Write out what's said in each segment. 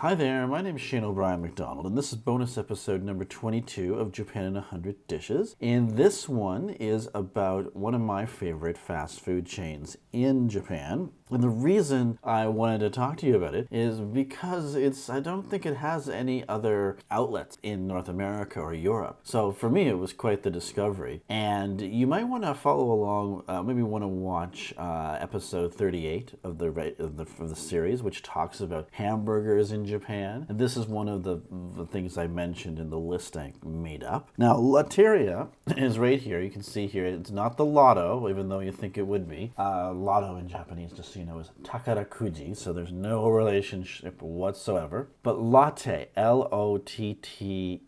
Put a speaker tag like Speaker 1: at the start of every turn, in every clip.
Speaker 1: Hi there, my name is Shane O'Brien McDonald, and this is bonus episode number 22 of Japan in 100 Dishes. And this one is about one of my favorite fast food chains in Japan. And the reason I wanted to talk to you about it is because I don't think it has any other outlets in North America or Europe. So for me, it was quite the discovery. And you might want to follow along, maybe want to watch episode 38 of the series, which talks about hamburgers in Japan. And this is one of the things I mentioned in the list I made up. Now, Lotteria is right here. You can see here, it's not the lotto, even though you think it would be. Lotto in Japanese, just so you know, is takarakuji, so there's no relationship whatsoever. But Lotte, L-O-T-T-E.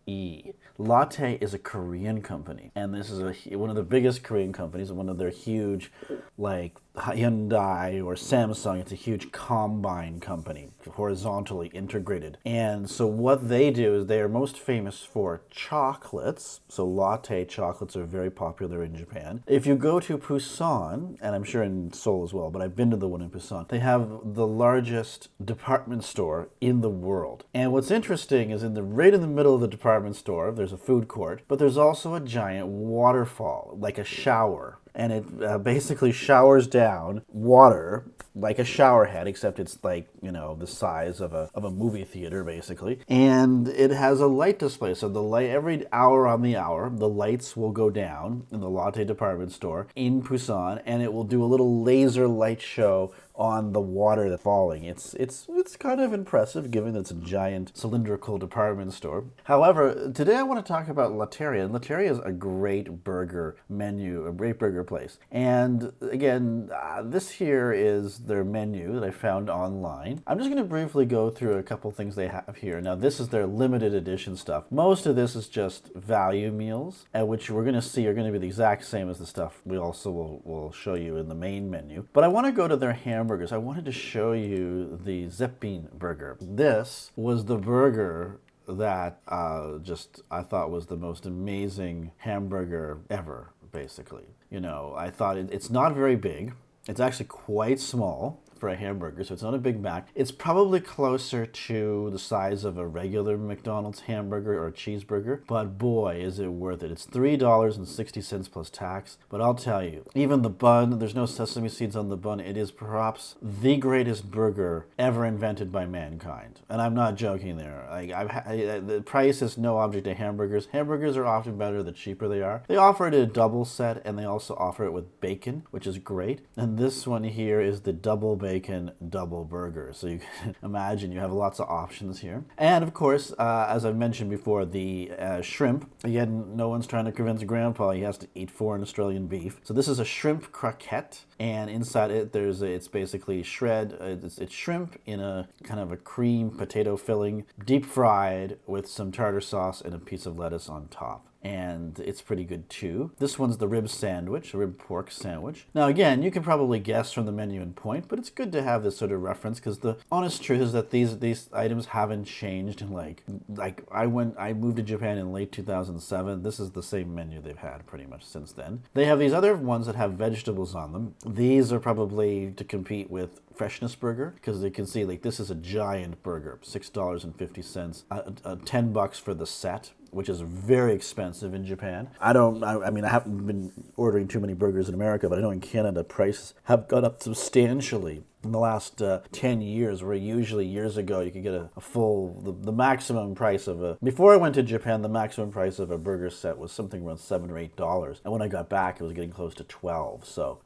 Speaker 1: Lotte is a Korean company, and this is one of the biggest Korean companies, one of their huge, like Hyundai or Samsung. It's a huge combine company, horizontally integrated. And so what they do is they are most famous for chocolates. So Lotte chocolates are very popular in Japan. If you go to Busan, and I'm sure in Seoul as well, but I've been to the one in Busan, they have the largest department store in the world. And what's interesting is right in the middle of the department store, there's a food court, but there's also a giant waterfall, like a shower. And it basically showers down water like a shower head, except it's like, the size of a movie theater, basically. And it has a light display. So the light, every hour on the hour, the lights will go down in the Lotte department store in Busan, and it will do a little laser light show on the water that's falling. It's kind of impressive, given that it's a giant cylindrical department store. However, today I want to talk about Lotteria. And Lotteria is a great burger menu, a great burger place. And again, this here is their menu that I found online. I'm just going to briefly go through a couple things they have here. Now, this is their limited edition stuff. Most of this is just value meals, which we're going to see are going to be the exact same as the stuff we also will show you in the main menu. But I want to go to their hamburgers. I wanted to show you the Zeppin burger. This was the burger that I thought was the most amazing hamburger ever, basically. I thought it's not very big. It's actually quite small for a hamburger, so it's not a Big Mac. It's probably closer to the size of a regular McDonald's hamburger or cheeseburger, but boy, is it worth it. It's $3.60 plus tax, but I'll tell you, even the bun, there's no sesame seeds on the bun. It is perhaps the greatest burger ever invented by mankind, and I'm not joking there. The price is no object to hamburgers. Hamburgers are often better the cheaper they are. They offer it in a double set, and they also offer it with bacon, which is great. And this one here is the double bacon double burger. So you can imagine you have lots of options here. And of course, as I've mentioned before, the shrimp. Again, no one's trying to convince Grandpa he has to eat foreign Australian beef. So this is a shrimp croquette, and inside it it's basically it's shrimp in a kind of a cream potato filling, deep fried with some tartar sauce and a piece of lettuce on top. And it's pretty good too. This one's the rib sandwich, a rib pork sandwich. Now again, you can probably guess from the menu and point, but it's good to have this sort of reference, because the honest truth is that these items haven't changed in like I moved to Japan in late 2007. This is the same menu they've had pretty much since then. They have these other ones that have vegetables on them. These are probably to compete with Freshness Burger, because you can see this is a giant burger, $6.50, $10 for the set, which is very expensive in Japan. I haven't been ordering too many burgers in America, but I know in Canada prices have gone up substantially in the last 10 years, where usually years ago you could get a full, the maximum price of before I went to Japan, the maximum price of a burger set was something around $7 or $8. And when I got back, it was getting close to 12. So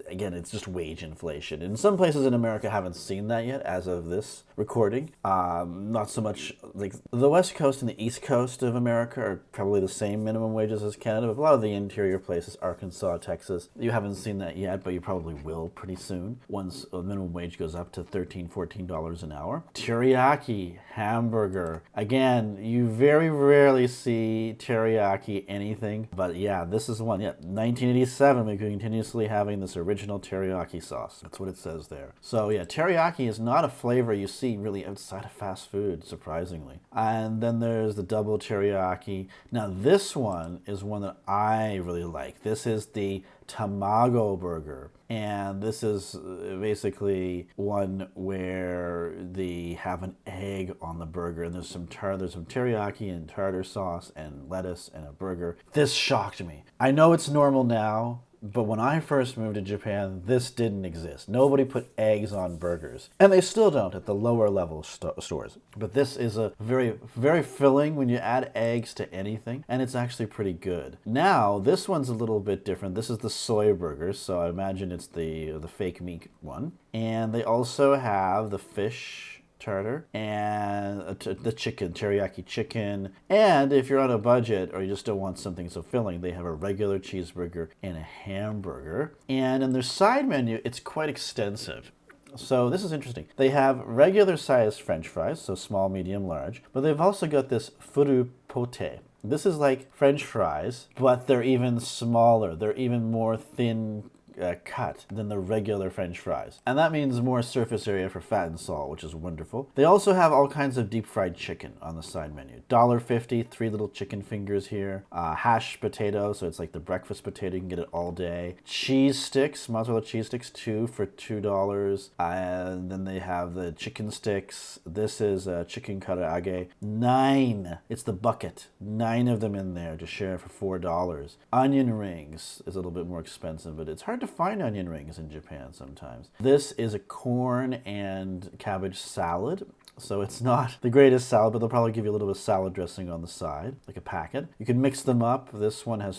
Speaker 1: again, it's just wage inflation. In some places in America, haven't seen that yet as of this recording. Not so much, like the West Coast and the East Coast of America are probably the same minimum wages as Canada, but a lot of the interior places, Arkansas, Texas, you haven't seen that yet, but you probably will pretty soon once minimum wage goes up to $13, $14 an hour. Teriyaki hamburger. Again, you very rarely see teriyaki anything, but yeah, this is one. Yeah, 1987, we're continuously having this original teriyaki sauce. That's what it says there. So yeah, teriyaki is not a flavor you see really outside of fast food, surprisingly. surprisingly. And then there's the double teriyaki. Now this one is one that I really like. This is the Tamago Burger. And this is basically one where they have an egg on the burger, and there's some teriyaki and tartar sauce and lettuce and a burger. This shocked me. I know it's normal now, but when I first moved to Japan, this didn't exist. Nobody put eggs on burgers. And they still don't at the lower level stores. But this is a very, very filling when you add eggs to anything, and it's actually pretty good. Now, this one's a little bit different. This is the soy burger, so I imagine it's the fake meat one. And they also have the fish tartar and the chicken, teriyaki chicken. And if you're on a budget or you just don't want something so filling, they have a regular cheeseburger and a hamburger. And in their side menu, it's quite extensive. So this is interesting. They have regular sized French fries, so small, medium, large, but they've also got this furu pote. This is like French fries, but they're even smaller. They're even more thin cut than the regular French fries. And that means more surface area for fat and salt, which is wonderful. They also have all kinds of deep fried chicken on the side menu. $1.50, 3 little chicken fingers here. Hashed potato, so it's like the breakfast potato, you can get it all day. Cheese sticks, mozzarella cheese sticks, 2 for $2. And then they have the chicken sticks. This is chicken karaage. 9, it's the bucket. 9 of them in there to share for $4. Onion rings is a little bit more expensive, but it's hard to find onion rings in Japan sometimes. This is a corn and cabbage salad. So it's not the greatest salad, but they'll probably give you a little bit of salad dressing on the side, like a packet. You can mix them up. This one has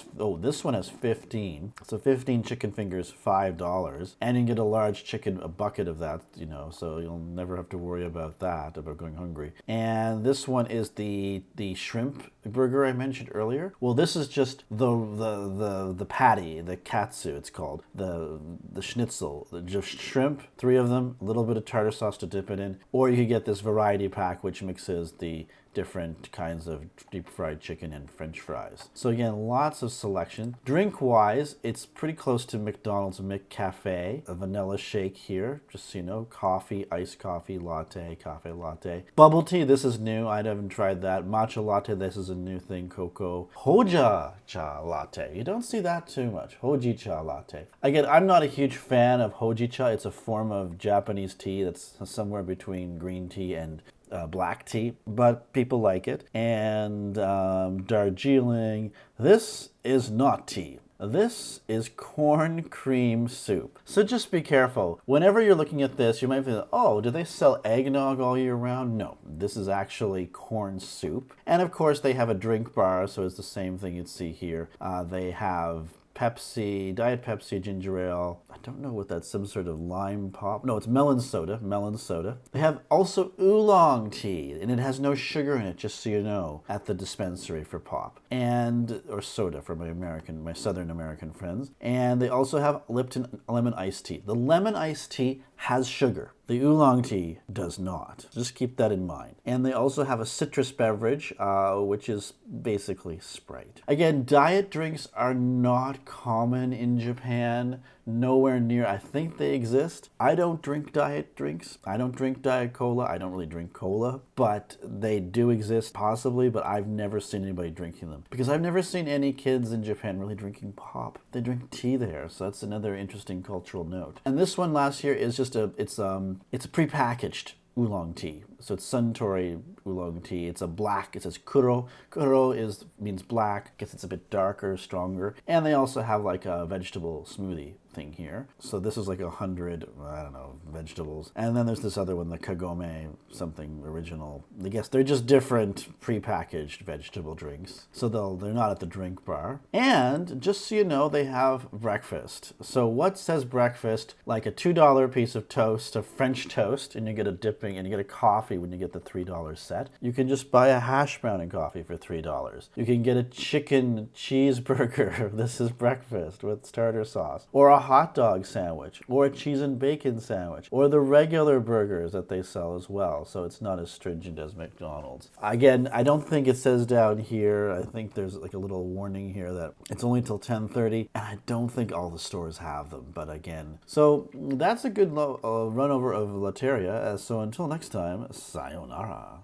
Speaker 1: 15. So 15 chicken fingers, $5. And you can get a large chicken, a bucket of that, so you'll never have to worry about that, about going hungry. And this one is the shrimp burger I mentioned earlier. Well, this is just the patty, the katsu it's called, the schnitzel, just shrimp, 3 of them, a little bit of tartar sauce to dip it in, or you could get this variety pack which mixes the different kinds of deep fried chicken and French fries. So again, lots of selection. Drink wise, it's pretty close to McDonald's McCafe. A vanilla shake here, just so you know, coffee, iced coffee, latte, cafe latte. Bubble tea, this is new, I haven't tried that. Matcha latte, this is a new thing, cocoa. Hoja cha latte, you don't see that too much. Hoji cha latte. Again, I'm not a huge fan of hoji cha. It's a form of Japanese tea that's somewhere between green tea and black tea, but people like it. And Darjeeling, this is not tea. This is corn cream soup. So just be careful. Whenever you're looking at this, you might think, oh, do they sell eggnog all year round? No, this is actually corn soup. And of course they have a drink bar, so it's the same thing you'd see here. They have Pepsi, Diet Pepsi, ginger ale. I don't know what that's, some sort of lime pop. No, it's melon soda. They have also oolong tea, and it has no sugar in it, just so you know, at the dispensary for pop. Or soda for my Southern American friends. And they also have Lipton lemon iced tea. The lemon iced tea has sugar. The oolong tea does not. Just keep that in mind. And they also have a citrus beverage, which is basically Sprite. Again, diet drinks are not common in Japan. Nowhere near. I think they exist. I don't drink diet drinks. I don't drink Diet Cola. I don't really drink cola. But they do exist, possibly, but I've never seen anybody drinking them. Because I've never seen any kids in Japan really drinking pop. They drink tea there, so that's another interesting cultural note. And this one last year is just it's a prepackaged oolong tea. So it's Suntory oolong tea. It's a black, it says kuro. Kuro means black. I guess it's a bit darker, stronger. And they also have like a vegetable smoothie thing here. So this is like 100, vegetables. And then there's this other one, the kagome, something original. I guess they're just different prepackaged vegetable drinks. So they're not at the drink bar. And just so you know, they have breakfast. So what says breakfast? Like a $2 piece of toast, a French toast, and you get a dipping, and you get a coffee when you get the $3 set. You can just buy a hash brown and coffee for $3. You can get a chicken cheeseburger. This is breakfast with tartar sauce. Or a hot dog sandwich. Or a cheese and bacon sandwich. Or the regular burgers that they sell as well. So it's not as stringent as McDonald's. Again, I don't think it says down here. I think there's like a little warning here that it's only till 10:30. And I don't think all the stores have them. But again, so that's a good run over of Lotteria. So until next time, sayonara.